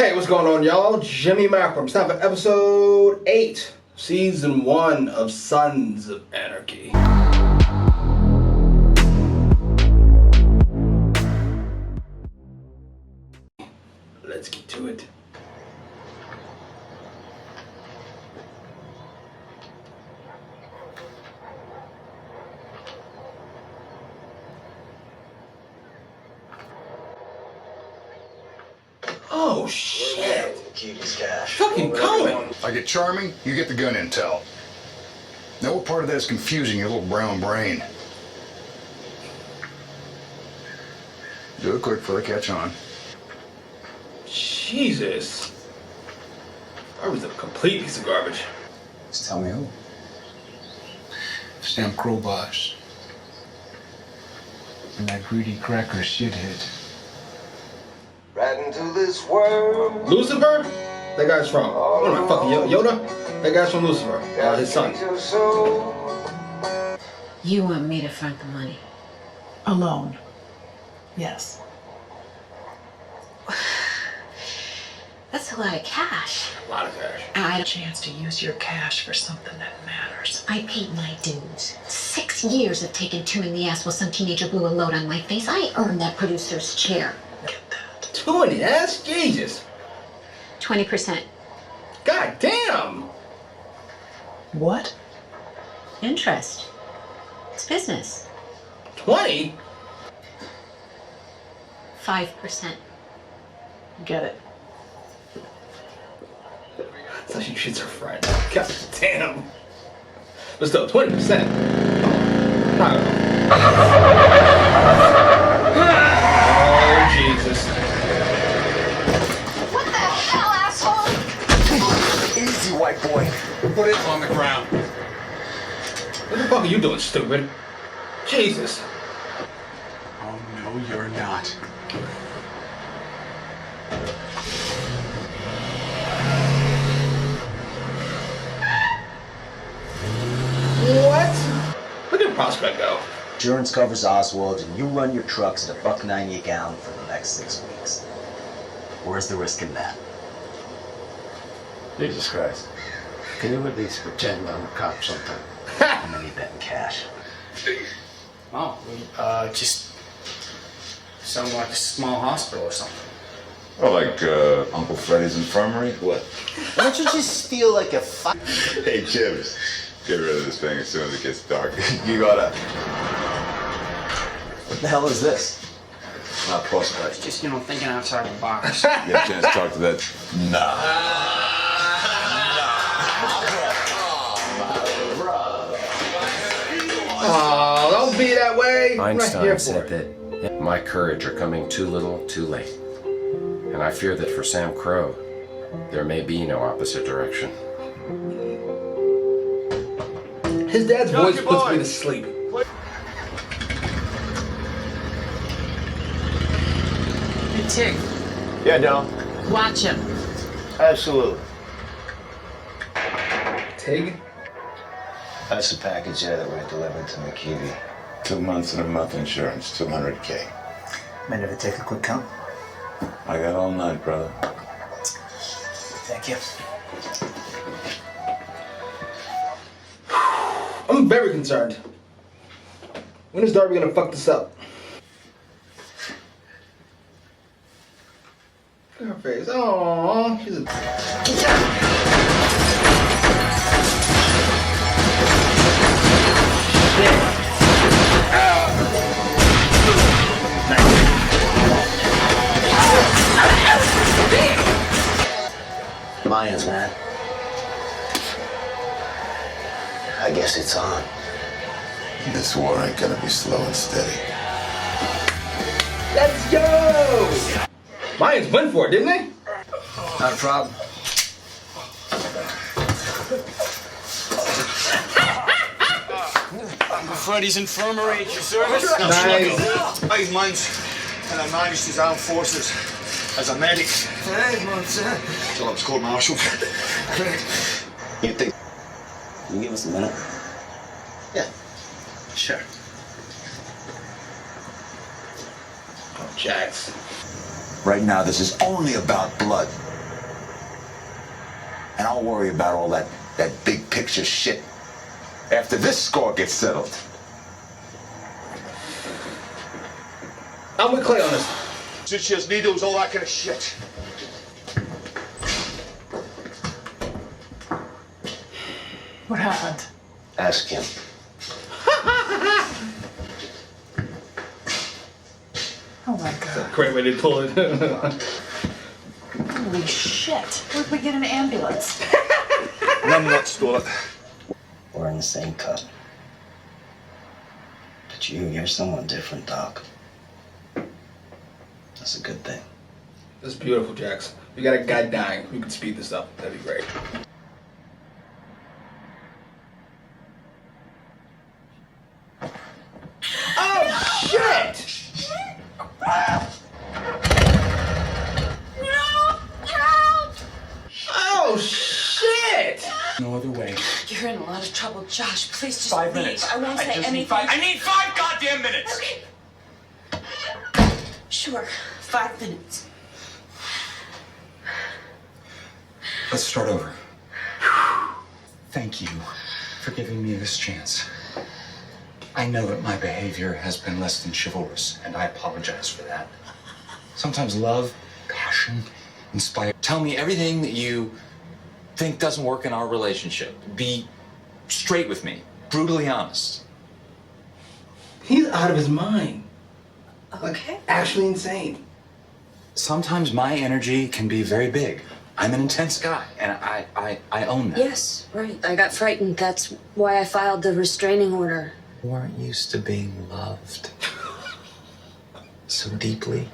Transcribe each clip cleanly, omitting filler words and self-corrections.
Hey, what's going on, y'all? Jimmy Macrum. It's time for episode 8, season 1 of Sons of Anarchy. Let's get to it. Oh shit! Fucking KOHN! I get charming, you get the gun intel. Now what part of that is confusing your little brown brain? Do it quick before they catch on. Jesus. I was a complete piece of garbage. Just tell me who. Sam Crowboss. And that greedy cracker shithead. Right into this world. Lucifer? That guy's from, what am I fucking, Yoda? That guy's from Lucifer, his son. You want me to front the money? Alone. Yes. That's a lot of cash. A lot of cash. I had a chance to use your cash for something that matters. I paid my dues. 6 years of taking 2 in the ass while some teenager blew a load on my face. I earned that producer's chair. Get that. 2 in the ass? Jesus. 20%. God damn. What? Interest. It's business. 20? 5%. Get it. That's how she treats her friend. God damn. But still, 20%. I don't know. Oh, Jesus. What the hell, asshole? Easy, white boy. Put it on the ground. What the fuck are you doing, stupid? Jesus. Oh, no, you're not. What? Look at Prospect go. Insurance covers Oswald, and you run your trucks at $1.90 a gallon for the next 6 weeks. Where's the risk in that? Jesus Christ. Can you at least pretend I'm a cop sometime? And then you bet in cash. Oh, just sound like a small hospital or something. Oh, like Uncle Freddy's infirmary? What? Why don't you just steal like a Hey, Gibbs, get rid of this thing as soon as it gets dark. You gotta... What the hell is this? Not prospect. It's just, thinking outside the box. Get a chance to talk to that? Nah. Oh, don't be that way. I'm not here Einstein for said it. that my courage are coming too little, too late. And I fear that for Sam Crow, there may be no opposite direction. His dad's voice puts me to sleep. Hey, Tig. Yeah, Dom. Watch him. Absolutely. Tig? That's the package there that we're delivering to McKeevy. 2 months and a month insurance, $200K. Mind if I take a quick count? I got all night, brother. Thank you. I'm very concerned. When is Darby gonna fuck this up? Look at her face. Aww, she's a... Mayans, man. I guess it's on. This war ain't gonna be slow and steady. Let's go! Mayans went for it, didn't they? Not a problem. Freddy's infirmary at your service. Nice. I mine's and I managed his armed forces as a medic. Hey, man, till I was court martialed. You think... Can you give us a minute? Yeah. Sure. Oh, Jax. Right now, this is only about blood. And I'll worry about all that big picture shit after this score gets settled. I'm with Clay on this. Stitches, needles, all that kind of shit. What happened? Ask him. Oh my god. Great way to pull it. Holy shit. Where'd we get an ambulance? Numbnuts stole it. We're in the same cut. But you're someone different, Doc. That's a good thing. That's beautiful, Jax. We got a guy dying. We could speed this up. That'd be great. Oh, shit! Oh, shit! No other way. You're in a lot of trouble, Josh. Please just 5 leave. minutes. I won't say just anything. Need 5. I need 5 goddamn minutes! Okay. Sure. 5 minutes. Let's start over. Thank you for giving me this chance. I know that my behavior has been less than chivalrous, and I apologize for that. Sometimes love, passion, inspire. Tell me everything that you think doesn't work in our relationship. Be straight with me, brutally honest. He's out of his mind. Okay. Actually insane. Sometimes my energy can be very big. I'm an intense guy, and I own that. Yes, right. I got frightened. That's why I filed the restraining order. You weren't used to being loved so deeply.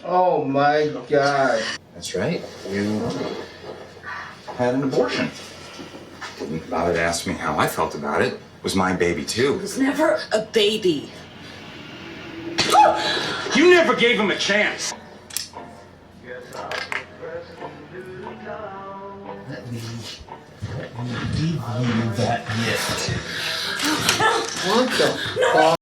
Oh my god. That's right. You had an abortion. Didn't bother to ask me how I felt about it. It was my baby, too. It was never a baby. You never gave him a chance. Let me give you that gift. What the fuck?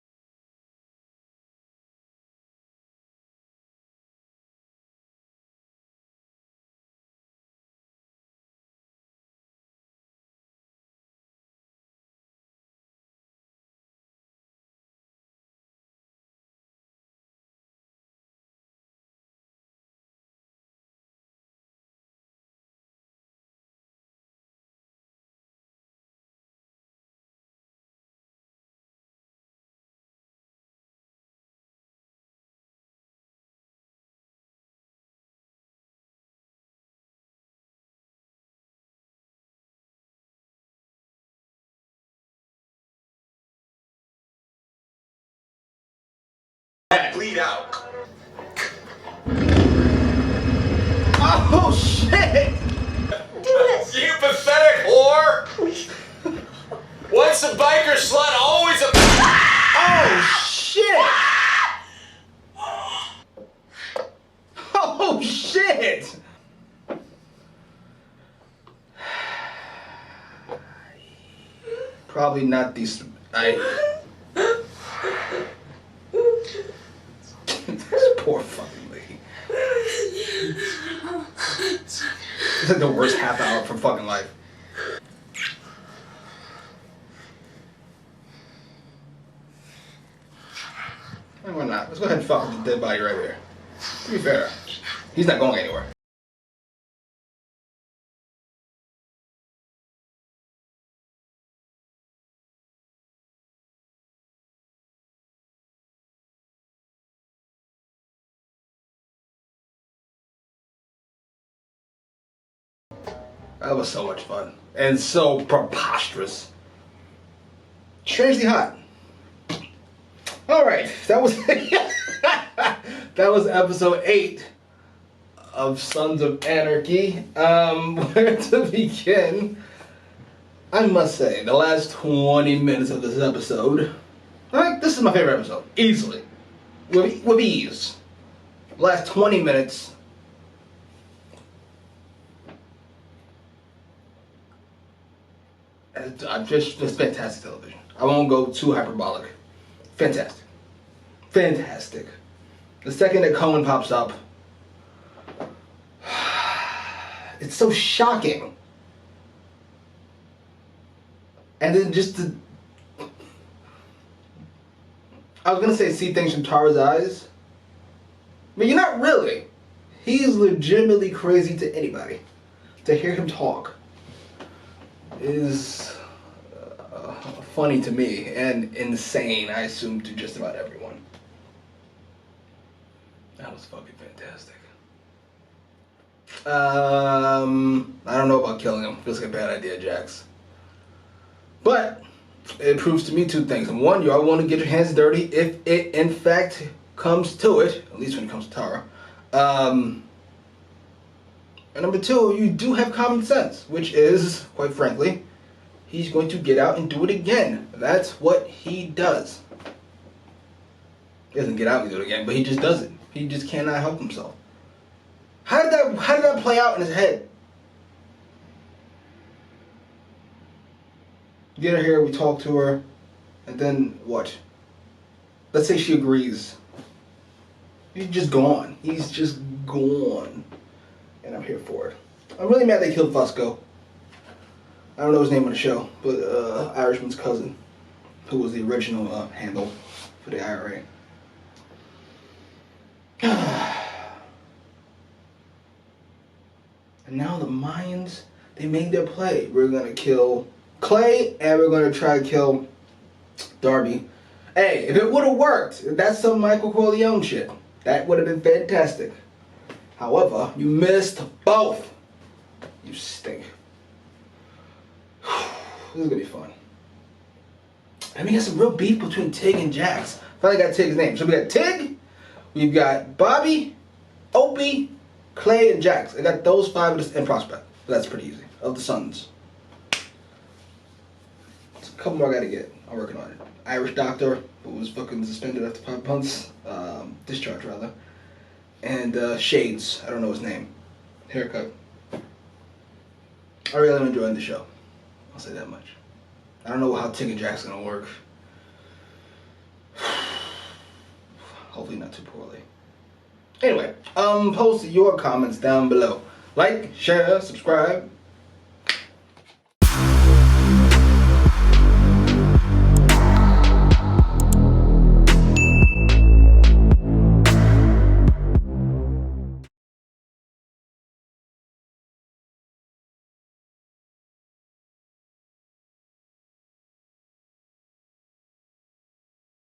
Bleed out. Oh shit! You pathetic whore! Once a biker slut, always a. Oh shit! Oh shit! Probably not these. This poor fucking lady. This is like the worst half hour for fucking life. Why not? Let's go ahead and fuck with the dead body right here. To be fair, he's not going anywhere. That was so much fun. And so preposterous. Strangely hot. Alright, that was that was episode 8 of Sons of Anarchy. Where to begin? I must say, the last 20 minutes of this episode, this is my favorite episode, easily. With ease. The last 20 minutes. Just fantastic television. I won't go too hyperbolic. Fantastic. Fantastic. The second that KOHN pops up, It's so shocking. And then just to, I was gonna say see things from Tara's eyes, but you're not really. He's legitimately crazy to anybody. To hear him talk is funny to me and insane, I assume, to just about everyone. That was fucking fantastic. I don't know about killing him. Feels like a bad idea, Jax. But it proves to me two things. And one, you all want to get your hands dirty if it in fact comes to it, at least when it comes to Tara. And number two, you do have common sense, which is, quite frankly, he's going to get out and do it again. That's what he does. He doesn't get out and do it again, but he just does it. He just cannot help himself. How did that play out in his head? Get her here, we talk to her, and then what? Let's say she agrees. He's just gone. He's just gone. And I'm here for it. I'm really mad they killed Fusco. I don't know his name on the show, but Irishman's cousin, who was the original handle for the IRA. And now the Mayans, they made their play. We're gonna kill Clay, and we're gonna try to kill Darby. Hey, if it would have worked, that's some Michael Corleone shit. That would have been fantastic. However, you missed both. You stink. This is gonna be fun. And we got some real beef between Tig and Jax. Finally got Tig's name. So we got Tig, we've got Bobby, Opie, Clay, and Jax. I got those five in prospect. So that's pretty easy. Of the Sons. There's a couple more I gotta get. I'm working on it. Irish Doctor, who was fucking suspended after 5 months. Discharge, rather. And Shades. I don't know his name. Haircut. I really am enjoying the show. I'll say that much. I don't know how Tig and Jack's gonna work. Hopefully not too poorly. Anyway, post your comments down below. Like, share, subscribe,